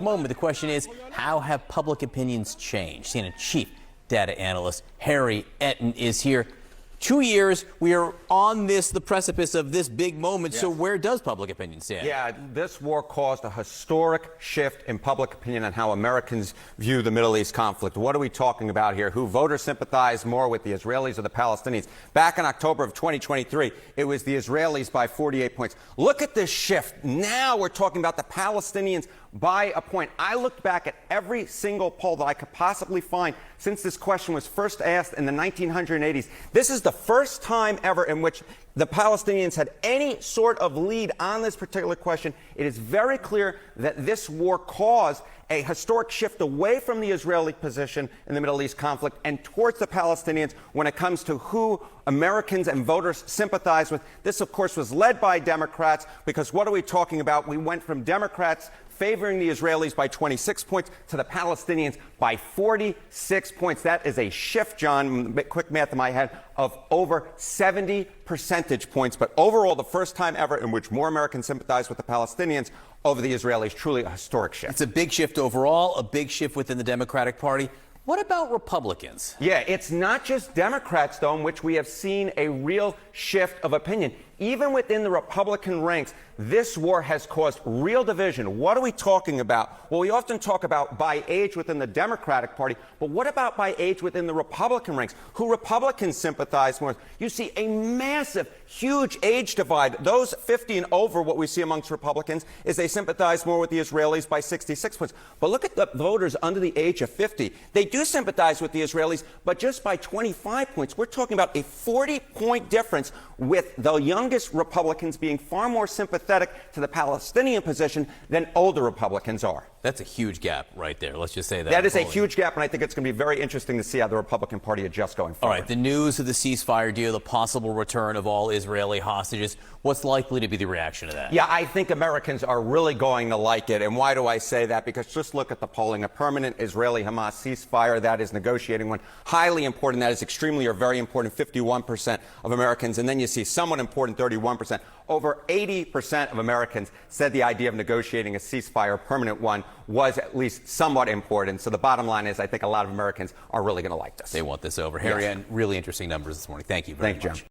Moment. The question is, how have public opinions changed? CNN chief data analyst Harry Etten is here. 2 years, we are on the precipice of this big moment. Yes. So where does public opinion stand? Yeah, this war caused a historic shift in public opinion on how Americans view the Middle East conflict. What are we talking about here? Who voters sympathize more with, the Israelis or the Palestinians? Back in October of 2023, it was the Israelis by 48 points. Look at this shift. Now we're talking about the Palestinians by a point. I looked back at every single poll that I could possibly find since this question was first asked in the 1980s. This is the first time ever in which the Palestinians had any sort of lead on this particular question. It is very clear that this war caused a historic shift away from the Israeli position in the Middle East conflict and towards the Palestinians when it comes to who Americans and voters sympathize with. This, of course, was led by Democrats, because what are we talking about? We went from Democrats favoring the Israelis by 26 points to the Palestinians by 46 points. That is a shift, John, quick math in my head, of over 70 percentage points. But overall, the first time ever in which more Americans sympathize with the Palestinians over the Israelis. Truly a historic shift. It's a big shift overall, a big shift within the Democratic Party. What about Republicans? Yeah, it's not just Democrats, though, in which we have seen a real shift of opinion. Even within the Republican ranks, this war has caused real division. What are we talking about? Well, we often talk about by age within the Democratic Party, but what about by age within the Republican ranks? Who Republicans sympathize more with? You see a massive, huge age divide. Those 50 and over, what we see amongst Republicans is they sympathize more with the Israelis by 66 points. But look at the voters under the age of 50. They do sympathize with the Israelis, but just by 25 points. We're talking about a 40-point difference, with the youngest Republicans being far more sympathetic to the Palestinian position than older Republicans are. That's a huge gap right there. Let's just say that. That is a huge gap, and I think it's going to be very interesting to see how the Republican Party adjusts going forward. All right, the news of the ceasefire deal, the possible return of all Israeli hostages, what's likely to be the reaction to that? Yeah, I think Americans are really going to like it. And why do I say that? Because just look at the polling. A permanent Israeli-Hamas ceasefire, that is negotiating one. Highly important, that is extremely or very important, 51% of Americans. And then you see somewhat important, 31%. Over 80% of Americans said the idea of negotiating a ceasefire, a permanent one, was at least somewhat important. So the bottom line is I think a lot of Americans are really going to like this. They want this over. Harry, and really interesting numbers this morning. Thank you very much. Thank you, John.